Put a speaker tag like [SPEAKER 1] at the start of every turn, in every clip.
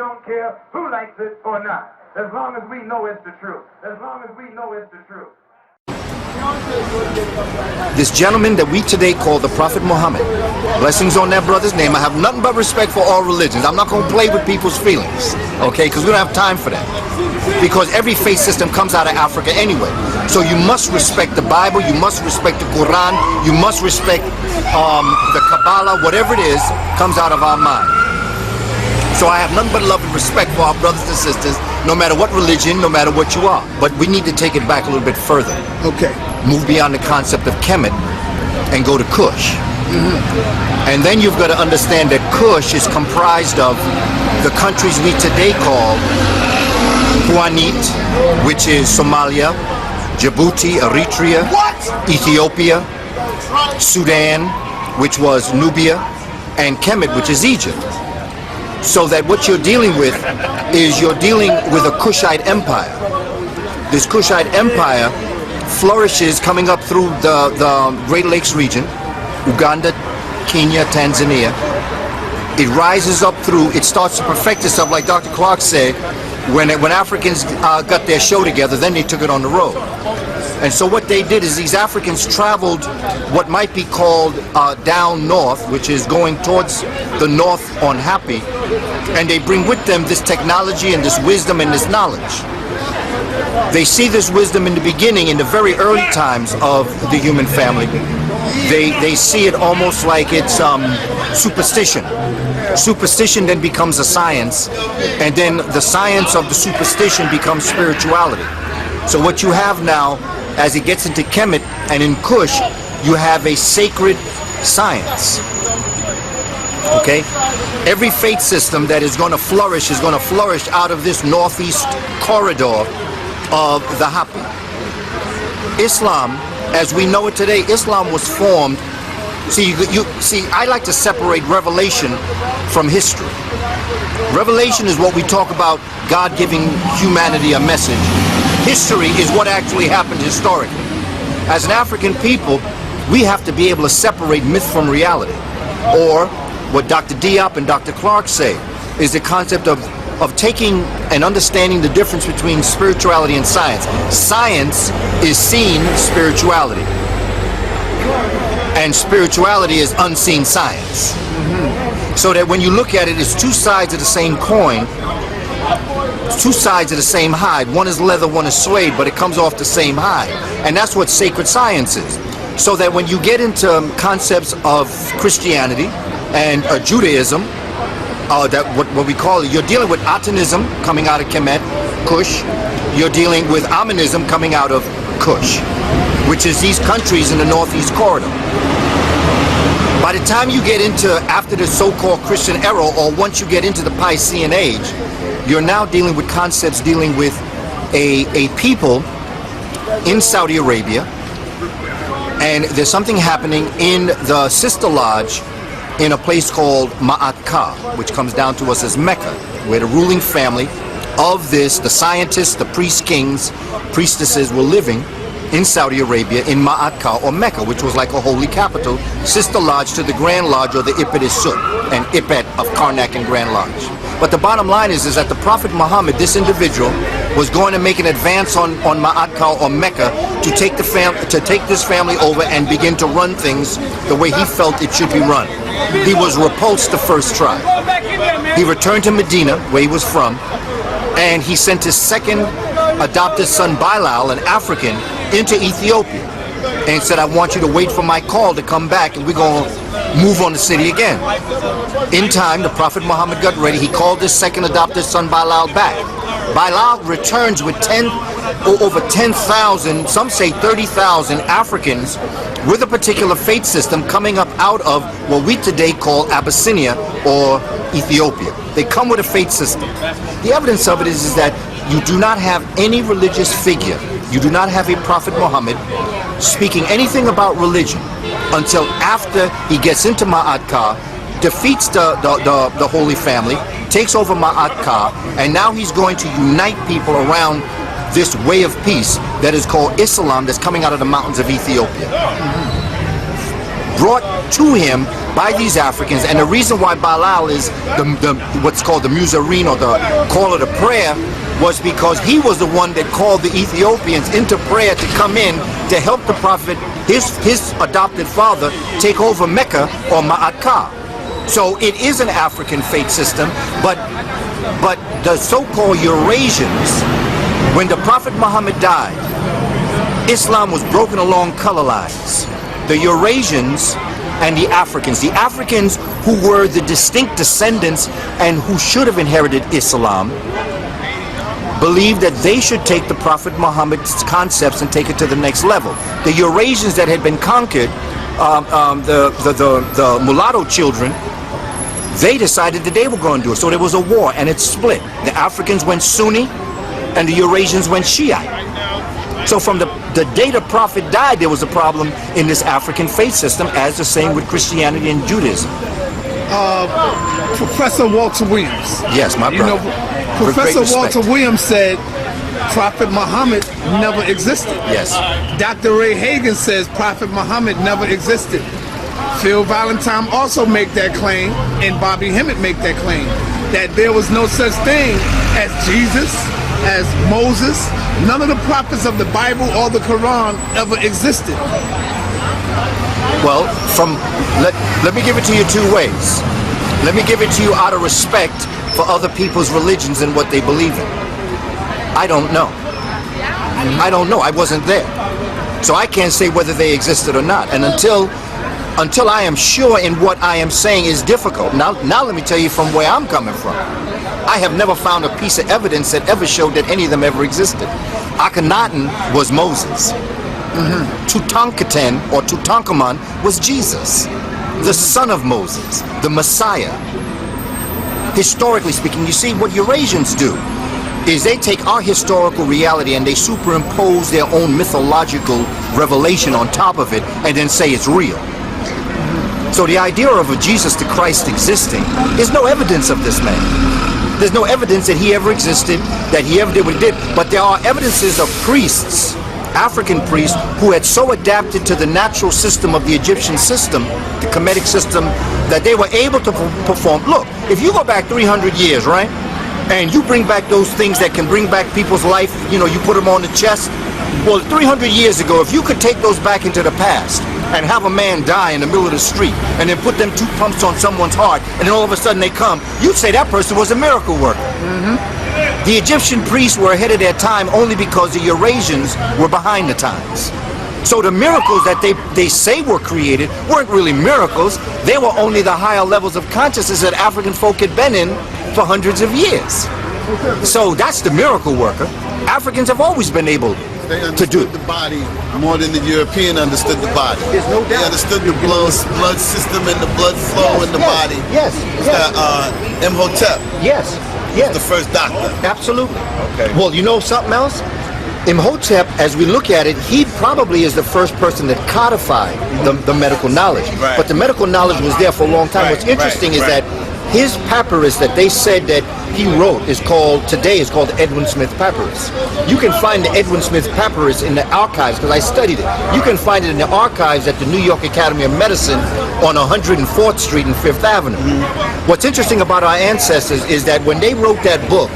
[SPEAKER 1] don't care who likes it or not. As long as we know it's the truth. As long as we know it's the truth.
[SPEAKER 2] This gentleman that we today call the Prophet Muhammad, blessings on that brother's name. I have nothing but respect for all religions. I'm not going to play with people's feelings, okay, because we don't have time for that. Because every faith system comes out of Africa anyway. So you must respect the Bible, you must respect the Quran, you must respect the Kabbalah, whatever it is, comes out of our mind. So I have nothing but love and respect for our brothers and sisters, no matter what religion, no matter what you are. But we need to take it back a little bit further.
[SPEAKER 3] Okay.
[SPEAKER 2] Move beyond the concept of Kemet and go to Kush. And then you've got to understand that Kush is comprised of the countries we today call Puanit, which is Somalia, Djibouti, Eritrea, Ethiopia, Sudan, which was Nubia, and Kemet, which is Egypt. So that what you're dealing with is you're dealing with a Kushite empire. This Kushite empire flourishes coming up through the Great Lakes region, Uganda, Kenya, Tanzania. It rises up through, it starts to perfect itself, like Dr. Clark said, when Africans got their show together, then they took it on the road. And so what they did is these Africans traveled what might be called down north, which is going towards the north on Happy, and they bring with them this technology and this wisdom and this knowledge. They see this wisdom in the beginning, in the very early times of the human family. They see it almost like it's superstition. Superstition then becomes a science, and then the science of the superstition becomes spirituality. So what you have now, as it gets into Kemet and in Kush, you have a sacred science. Okay? Every faith system that is going to flourish out of this northeast corridor of the Hapi. Islam, as we know it today, Islam was formed. See, I like to separate revelation from history. Revelation is what we talk about, God giving humanity a message. History is what actually happened historically. As an African people, we have to be able to separate myth from reality. Or what Dr. Diop and Dr. Clark say is the concept of taking and understanding the difference between spirituality and science. Science is seen spirituality, and spirituality is unseen science. So that when you look at it, it's two sides of the same coin, two sides of the same hide. One is leather, one is suede, but it comes off the same hide. And that's what sacred science is. So that when you get into concepts of Christianity and Judaism, that what we call it, you're dealing with Atanism coming out of Kemet, Kush. You're dealing with Aminism coming out of Kush, which is these countries in the northeast corridor. By the time you get into after the so-called Christian era, or once you get into the Piscean age, you're now dealing with concepts dealing with a people in Saudi Arabia, and there's something happening in the sister lodge in a place called Ma'at Ka, which comes down to us as Mecca, where the ruling family of this, the scientists, the priests, kings, priestesses were living in Saudi Arabia in Ma'at Ka, or Mecca, which was like a holy capital, sister lodge to the Grand Lodge, or the Ipet Isut and Ipet of Karnak and Grand Lodge. But the bottom line is that the Prophet Muhammad, this individual, was going to make an advance on Ma'at Ka, or Mecca, to take this family over and begin to run things the way he felt it should be run. He was repulsed the first try. He returned to Medina, where he was from, and he sent his second adopted son, Bilal, an African, into Ethiopia, and said, I want you to wait for my call to come back, and we're going to move on the city again. In time, the Prophet Muhammad got ready. He called his second adopted son, Bilal, back. Bilal returns with over 10,000, some say 30,000 Africans with a particular faith system coming up out of what we today call Abyssinia or Ethiopia. They come with a faith system. The evidence of it is that you do not have any religious figure, you do not have a Prophet Muhammad speaking anything about religion until after he gets into Ma'at Ka, defeats the Holy Family, takes over Ma'at Ka, and now he's going to unite people around this way of peace that is called Islam, that's coming out of the mountains of Ethiopia. brought to him by these Africans. And the reason why Balal is the what's called the Muzarine, or the caller to prayer, was because he was the one that called the Ethiopians into prayer to come in to help the prophet, his adopted father, take over Mecca or Ma'at-Ka. So it is an African faith system, but the so-called Eurasians, when the Prophet Muhammad died, Islam was broken along color lines. The Eurasians and the Africans who were the distinct descendants and who should have inherited Islam, believed that they should take the Prophet Muhammad's concepts and take it to the next level. The Eurasians that had been conquered, the mulatto children, they decided that they were going to do it. So there was a war, and it split. The Africans went Sunni, and the Eurasians went Shiite. So from the day the Prophet died, there was a problem in this African faith system, as the same with Christianity and Judaism.
[SPEAKER 3] Professor Walter Williams.
[SPEAKER 2] Yes, my brother.
[SPEAKER 3] Professor Walter Williams said Prophet Muhammad never existed.
[SPEAKER 2] Yes.
[SPEAKER 3] Dr. Ray Hagan says Prophet Muhammad never existed. Phil Valentine also make that claim, and Bobby Hemmett make that claim, that there was no such thing as Jesus, as Moses. None of the prophets of the Bible or the Quran ever existed.
[SPEAKER 2] Well, let me give it to you two ways. Let me give it to you out of respect for other people's religions and what they believe in. I don't know. I don't know. I wasn't there. So I can't say whether they existed or not. And until I am sure in what I am saying is difficult. Now let me tell you from where I'm coming from. I have never found a piece of evidence that ever showed that any of them ever existed. Akhenaten was Moses. Tutankhaten or Tutankhamun was Jesus, the son of Moses, the Messiah. Historically speaking, you see, what Eurasians do is they take our historical reality and they superimpose their own mythological revelation on top of it and then say it's real. So the idea of a Jesus the Christ existing, there's no evidence of this man. There's no evidence that he ever existed, that he ever did what he did. But there are evidences of priests, African priests, who had so adapted to the natural system of the Egyptian system, the Kemetic system, that they were able to perform. Look, if you go back 300 years, right, and you bring back those things that can bring back people's life, you know, you put them on the chest. Well, 300 years ago, if you could take those back into the past and have a man die in the middle of the street and then put them 2 pumps on someone's heart and then all of a sudden they come, you'd say that person was a miracle worker. The Egyptian priests were ahead of their time only because the Eurasians were behind the times. So the miracles that they say were created weren't really miracles. They were only the higher levels of consciousness that African folk had been in for hundreds of years. So that's the miracle worker. Africans have always been able to do
[SPEAKER 4] the body more than the European understood the body.
[SPEAKER 2] There's no doubt.
[SPEAKER 4] They understood the blood system and the blood flow in the body.
[SPEAKER 2] Yes.
[SPEAKER 4] Imhotep.
[SPEAKER 2] Yes. Yes.
[SPEAKER 4] The first doctor.
[SPEAKER 2] Absolutely.
[SPEAKER 4] Okay.
[SPEAKER 2] Well, you know something else? Imhotep, as we look at it, he probably is the first person that codified the medical knowledge.
[SPEAKER 4] Right.
[SPEAKER 2] But the medical knowledge was there for a long time. What's interesting is that his papyrus that they said that he wrote today is called Edwin Smith Papyrus. You can find the Edwin Smith Papyrus in the archives, because I studied it. You can find it in the archives at the New York Academy of Medicine on 104th Street and 5th Avenue. What's interesting about our ancestors is that when they wrote that book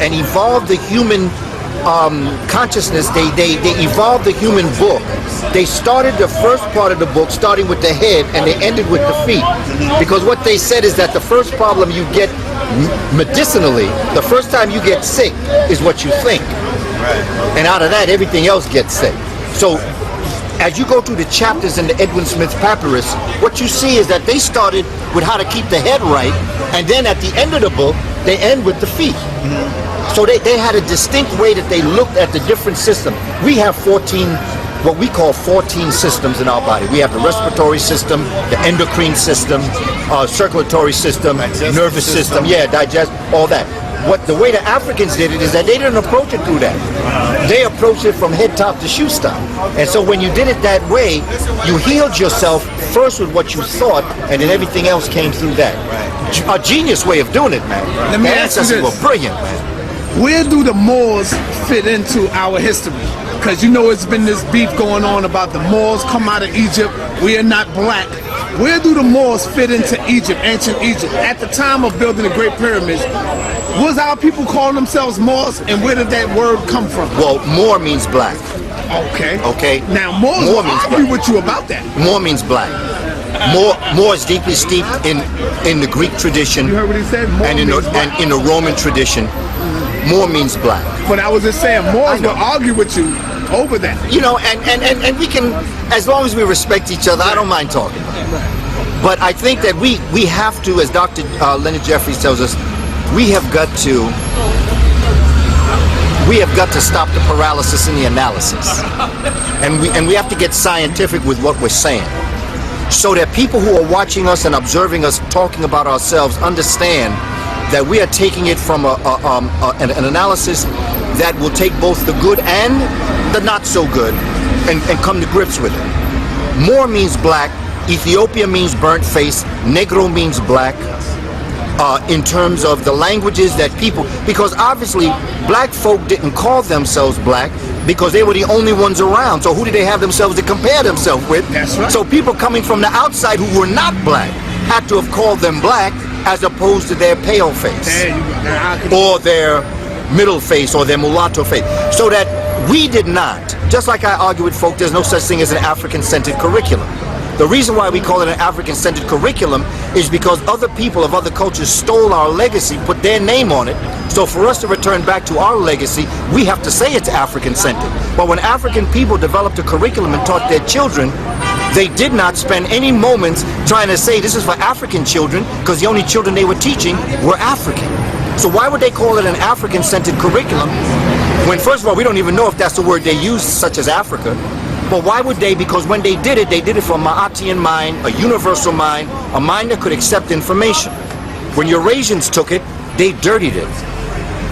[SPEAKER 2] and evolved the human consciousness, they evolved the human book. They started the first part of the book starting with the head and they ended with the feet. Because what they said is that the first problem you get medicinally, the first time you get sick is what you think. And out of that, everything else gets sick. So as you go through the chapters in the Edwin Smith Papyrus, what you see is that they started with how to keep the head right, and then at the end of the book, they end with the feet. So they had a distinct way that they looked at the different systems. We have 14, what we call 14 systems in our body. We have the respiratory system, the endocrine system, circulatory system, nervous system, digest, all that. The way the Africans did it is that they didn't approach it through that. They approached it from head top to shoe stop. And so when you did it that way, you healed yourself first with what you thought, and then everything else came through that. A genius way of doing it, man.
[SPEAKER 3] Let me
[SPEAKER 2] The
[SPEAKER 3] ask you
[SPEAKER 2] ancestors
[SPEAKER 3] this.
[SPEAKER 2] were brilliant, man.
[SPEAKER 3] Where do the Moors fit into our history? because you know it's been this beef going on about the Moors come out of Egypt. We are not black. Where do the Moors fit into Egypt, ancient Egypt? At the time of building the Great Pyramids, was our people calling themselves Moors, and where did that word come from?
[SPEAKER 2] Well, Moor means black.
[SPEAKER 3] Okay.
[SPEAKER 2] Okay.
[SPEAKER 3] Now, Moors
[SPEAKER 2] Moor
[SPEAKER 3] will
[SPEAKER 2] means
[SPEAKER 3] argue
[SPEAKER 2] black.
[SPEAKER 3] with you about that.
[SPEAKER 2] Moor means black. Moor is deeply steeped in the Greek tradition.
[SPEAKER 3] You heard what he said? Moor
[SPEAKER 2] and
[SPEAKER 3] means black.
[SPEAKER 2] in the Roman tradition. Moor means black.
[SPEAKER 3] But I was just saying, Moors will argue with you over that.
[SPEAKER 2] You know, and we can, as long as we respect each other, I don't mind talking about it. But I think that we have to, as Dr. Leonard Jeffries tells us, we have got to stop the paralysis in the analysis. And we have to get scientific with what we're saying, so that people who are watching us and observing us talking about ourselves understand that we are taking it from an analysis that will take both the good and the not so good and come to grips with it. Moor means black, Ethiopia means burnt face, Negro means black, in terms of the languages that people, because obviously black folk didn't call themselves black because they were the only ones around. So who did they have themselves to compare themselves with?
[SPEAKER 3] That's right.
[SPEAKER 2] So people coming from the outside who were not black had to have called them black as opposed to their pale face.
[SPEAKER 3] There you go.
[SPEAKER 2] Or their middle face or their mulatto face. So that we did not, just like I argue with folk, there's no such thing as an African-centered curriculum. The reason why we call it an African-centered curriculum is because other people of other cultures stole our legacy, put their name on it. So for us to return back to our legacy, we have to say it's African-centered. But when African people developed a curriculum and taught their children, they did not spend any moments trying to say this is for African children, because the only children they were teaching were African. So why would they call it an African-centered curriculum when, first of all, we don't even know if that's the word they use, such as Africa. But why would they? Because when they did it from a Ma'atian mind, a universal mind, a mind that could accept information. When Eurasians took it, they dirtied it.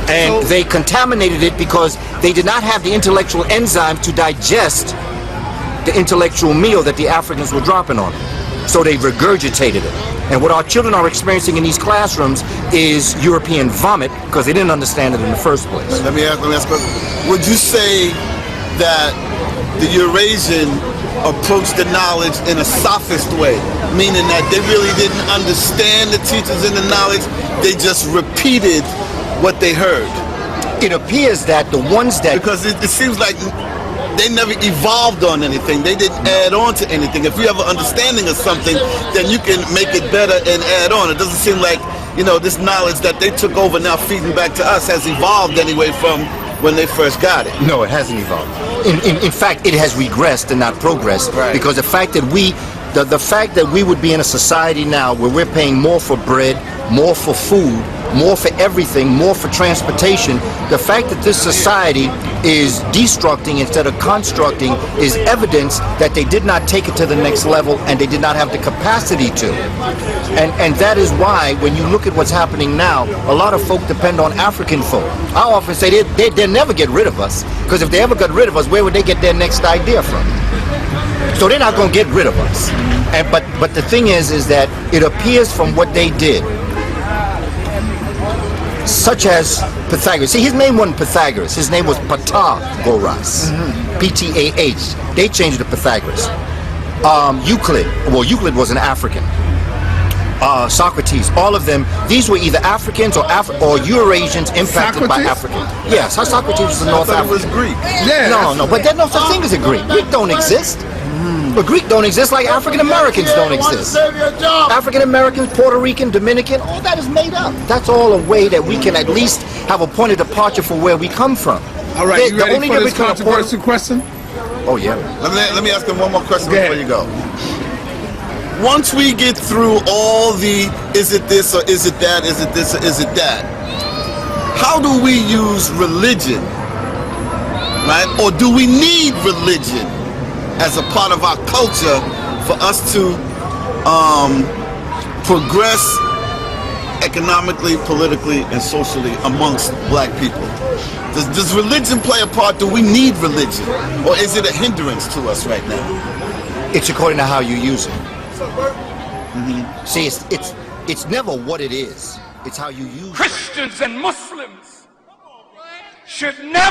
[SPEAKER 2] And they contaminated it because they did not have the intellectual enzyme to digest the intellectual meal that the Africans were dropping on them. So they regurgitated it. And what our children are experiencing in these classrooms is European vomit because they didn't understand it in the first place.
[SPEAKER 4] Let me ask a question. Would you say that the Eurasian approached the knowledge in a sophist way, meaning that they really didn't understand the teachers and the knowledge, they just repeated what they heard?
[SPEAKER 2] It appears that the ones that...
[SPEAKER 4] Because it seems like they never evolved on anything. They didn't add on to anything. If you have an understanding of something, then you can make it better and add on. It doesn't seem like, you know, this knowledge that they took over now feeding back to us has evolved anyway from when they first got it.
[SPEAKER 2] No, it hasn't evolved. In fact, it has regressed and not progressed.
[SPEAKER 4] Right.
[SPEAKER 2] Because the fact that the fact that we would be in a society now where we're paying more for bread, more for food, more for everything, more for transportation, the fact that this society is destructing instead of constructing is evidence that they did not take it to the next level and they did not have the capacity to. And that is why when you look at what's happening now, a lot of folk depend on African folk. I often say they'll never get rid of us, because if they ever got rid of us, where would they get their next idea from? So they're not going to get rid of us. But the thing is that it appears from what they did, such as Pythagoras. See, his name wasn't Pythagoras. His name was Pythagoras. P-T-A-H. They changed it to Pythagoras. Euclid. Well, Euclid was an African. Socrates. All of them. These were either Africans or Eurasians impacted by Africans. Yes, Socrates was a North African.
[SPEAKER 4] It was Greek.
[SPEAKER 3] Yeah.
[SPEAKER 2] No, but there's no such thing as a Greek. Greek don't exist. But Greek don't exist like African Americans don't exist. African Americans, Puerto Rican, Dominican, all that is made up. That's all a way that we can at least have a point of departure for where we come from.
[SPEAKER 3] All right, you ready for this controversial question?
[SPEAKER 2] Oh yeah.
[SPEAKER 4] Let me ask them one more question
[SPEAKER 3] Go
[SPEAKER 4] before you go. Once we get through all the is it this or is it that, is it this or is it that, how do we use religion, right? Or do we need religion as a part of our culture for us to progress economically, politically, and socially amongst black people? Does religion play a part? Do we need religion? Or is it a hindrance to us right now?
[SPEAKER 2] It's according to how you use it. See, it's never what it is. It's how you use it.
[SPEAKER 5] Christians and Muslims should never